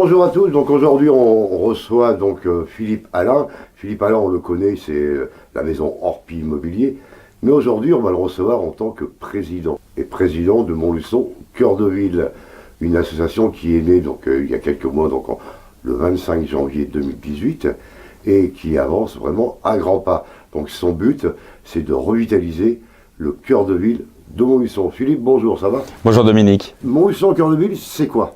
bonjour à tous. Donc aujourd'hui on reçoit donc Philippe Alain. Philippe Alain, on le connaît, c'est la maison Orpi Immobilier. Mais aujourd'hui on va le recevoir en tant que président. Et président de Montluçon Cœur de Ville, une association qui est née donc il y a quelques mois, donc le 25 janvier 2018, et qui avance vraiment à grands pas. Donc son but, c'est de revitaliser le cœur de ville de Montluçon. Philippe, bonjour, ça va? Bonjour Dominique. Montluçon Cœur de Ville, c'est quoi?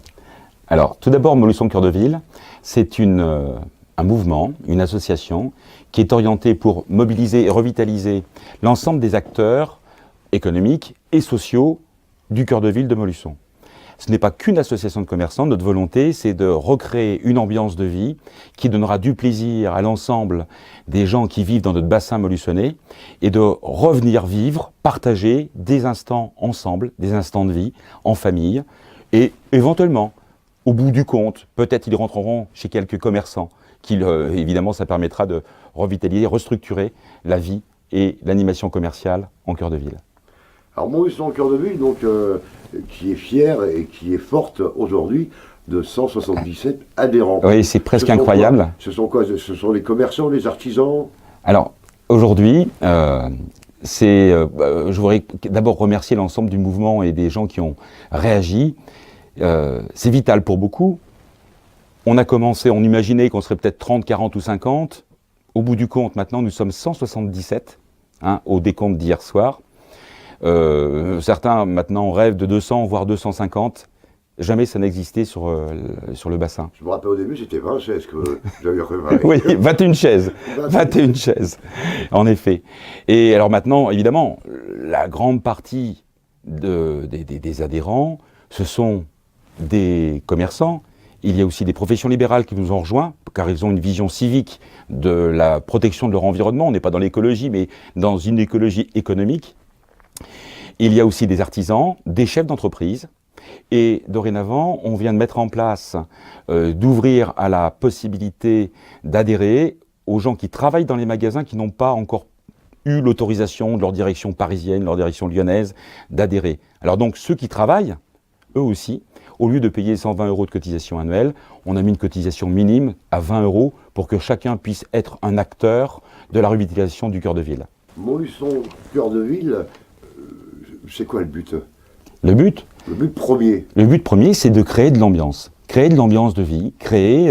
Alors, tout d'abord, Montluçon Cœur de Ville, c'est un mouvement, une association qui est orientée pour mobiliser et revitaliser l'ensemble des acteurs économiques et sociaux du cœur de ville de Montluçon. Ce n'est pas qu'une association de commerçants, notre volonté, c'est de recréer une ambiance de vie qui donnera du plaisir à l'ensemble des gens qui vivent dans notre bassin montluçonnais et de revenir vivre, partager des instants ensemble, des instants de vie en famille et éventuellement, au bout du compte, peut-être ils rentreront chez quelques commerçants, évidemment ça permettra de revitaliser, restructurer la vie et l'animation commerciale en cœur de ville. Alors Montluçon Cœur de Ville, donc, qui est fière et qui est forte aujourd'hui de 177 adhérents. Oui, c'est presque incroyable. Ce sont quoi? Ce sont les commerçants, les artisans? Alors, aujourd'hui, je voudrais d'abord remercier l'ensemble du mouvement et des gens qui ont réagi. C'est vital pour beaucoup. On a commencé, on imaginait qu'on serait peut-être 30, 40 ou 50. Au bout du compte, maintenant, nous sommes 177, au décompte d'hier soir. Certains, maintenant, rêvent de 200, voire 250. Jamais ça n'existait sur le bassin. Je me rappelle au début, c'était 20 chaises que j'avais préparées. Oui, 21 chaises. 21 chaises, en effet. Et alors maintenant, évidemment, la grande partie des adhérents, ce sont des commerçants. Il y a aussi des professions libérales qui nous ont rejoints, car ils ont une vision civique de la protection de leur environnement. On n'est pas dans l'écologie, mais dans une écologie économique. Il y a aussi des artisans, des chefs d'entreprise. Et dorénavant, on vient de mettre en place, d'ouvrir à la possibilité d'adhérer aux gens qui travaillent dans les magasins qui n'ont pas encore eu l'autorisation de leur direction parisienne, leur direction lyonnaise, d'adhérer. Alors donc, ceux qui travaillent, eux aussi, au lieu de payer 120 € de cotisation annuelle, on a mis une cotisation minime à 20 € pour que chacun puisse être un acteur de la revitalisation du cœur de ville. Montluçon Cœur de Ville, c'est quoi le but? Le but? Le but premier. Le but premier, c'est de créer de l'ambiance. Créer de l'ambiance de vie, créer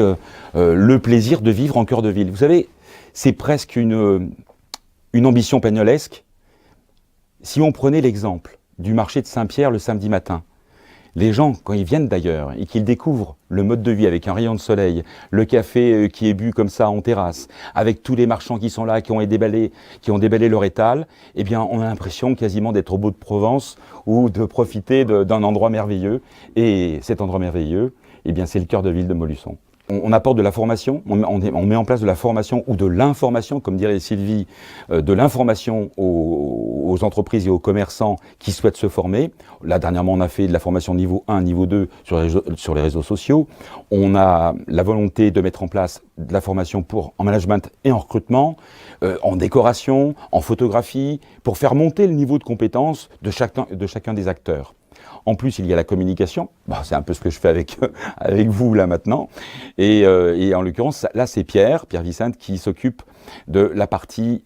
le plaisir de vivre en cœur de ville. Vous savez, c'est presque une ambition pagnolesque. Si on prenait l'exemple du marché de Saint-Pierre le samedi matin, les gens, quand ils viennent d'ailleurs et qu'ils découvrent le mode de vie avec un rayon de soleil, le café qui est bu comme ça en terrasse, avec tous les marchands qui sont là, qui ont déballé leur étal, eh bien on a l'impression quasiment d'être au bout de Provence ou de profiter d'un endroit merveilleux. Et cet endroit merveilleux, eh bien c'est le cœur de ville de Montluçon. On apporte de la formation, on met en place de la formation ou de l'information, comme dirait Sylvie, de l'information aux entreprises et aux commerçants qui souhaitent se former. Là, dernièrement, on a fait de la formation niveau 1, niveau 2 sur les réseaux sociaux. On a la volonté de mettre en place de la formation en management et en recrutement, en décoration, en photographie, pour faire monter le niveau de compétence de chacun des acteurs. En plus, il y a la communication. Bon, c'est un peu ce que je fais avec vous là maintenant. Et en l'occurrence, là, c'est Pierre Vicente, qui s'occupe de la partie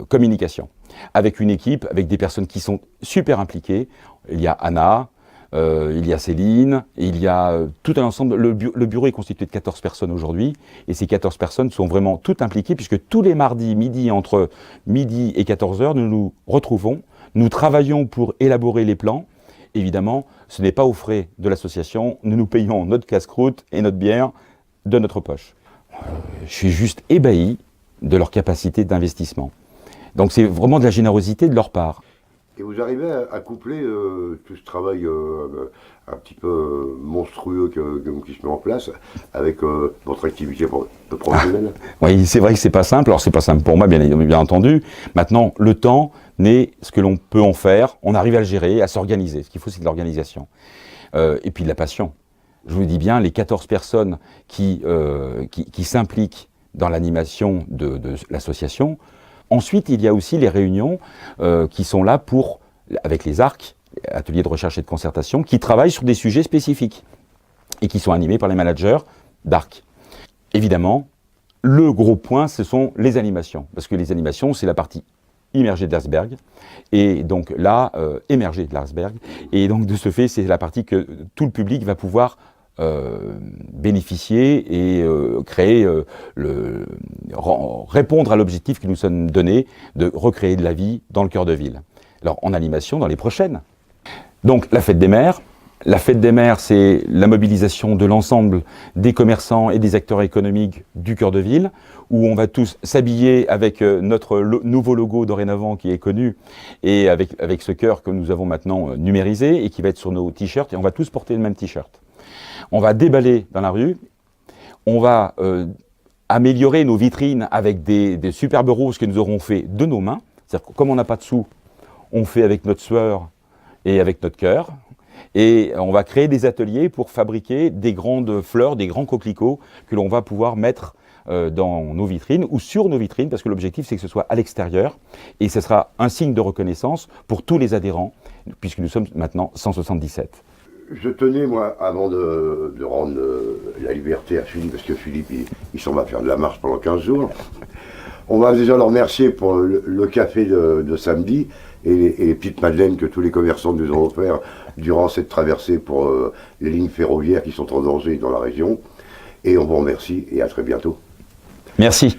communication. Avec une équipe, avec des personnes qui sont super impliquées. Il y a Anna, il y a Céline, il y a tout un ensemble. Le bureau est constitué de 14 personnes aujourd'hui. Et ces 14 personnes sont vraiment toutes impliquées, puisque tous les mardis midi, entre midi et 14h, nous nous retrouvons. Nous travaillons pour élaborer les plans. Évidemment, ce n'est pas aux frais de l'association. Nous payons notre casse-croûte et notre bière de notre poche. Je suis juste ébahi de leur capacité d'investissement. Donc c'est vraiment de la générosité de leur part. Et vous arrivez à coupler tout ce travail un petit peu monstrueux qui se met en place avec votre activité professionnelle? Oui, c'est vrai que c'est pas simple. Alors c'est pas simple pour moi, bien entendu. Maintenant, le temps n'est ce que l'on peut en faire. On arrive à le gérer, à s'organiser. Ce qu'il faut, c'est de l'organisation. Et puis de la passion. Je vous dis bien, les 14 personnes qui s'impliquent dans l'animation de l'association. Ensuite, il y a aussi les réunions qui sont là avec les ARC, ateliers de recherche et de concertation, qui travaillent sur des sujets spécifiques. et qui sont animés par les managers d'Arc. Évidemment, le gros point, ce sont les animations, parce que les animations, c'est la partie immergée de l'Herzberg, et donc là, émergée de l'Herzberg, et donc de ce fait, c'est la partie que tout le public va pouvoir bénéficier et créer, répondre à l'objectif qui nous sommes donné de recréer de la vie dans le cœur de ville. Alors en animation dans les prochaines. Donc la fête des mères. La fête des mères, c'est la mobilisation de l'ensemble des commerçants et des acteurs économiques du cœur de ville, où on va tous s'habiller avec notre nouveau logo dorénavant qui est connu, et avec ce cœur que nous avons maintenant numérisé et qui va être sur nos t-shirts, et on va tous porter le même t-shirt. On va déballer dans la rue, on va améliorer nos vitrines avec des superbes roses que nous aurons fait de nos mains. C'est-à-dire que comme on n'a pas de sous, on fait avec notre sueur et avec notre cœur. Et on va créer des ateliers pour fabriquer des grandes fleurs, des grands coquelicots que l'on va pouvoir mettre dans nos vitrines ou sur nos vitrines, parce que l'objectif c'est que ce soit à l'extérieur et ce sera un signe de reconnaissance pour tous les adhérents, puisque nous sommes maintenant 177. Je tenais, moi, avant de rendre la liberté à Philippe, parce que Philippe, il s'en va faire de la marche pendant 15 jours, on va déjà le remercier pour le café de samedi et les petites madeleines que tous les commerçants nous ont offert durant cette traversée pour les lignes ferroviaires qui sont en danger dans la région. Et on vous remercie et à très bientôt. Merci.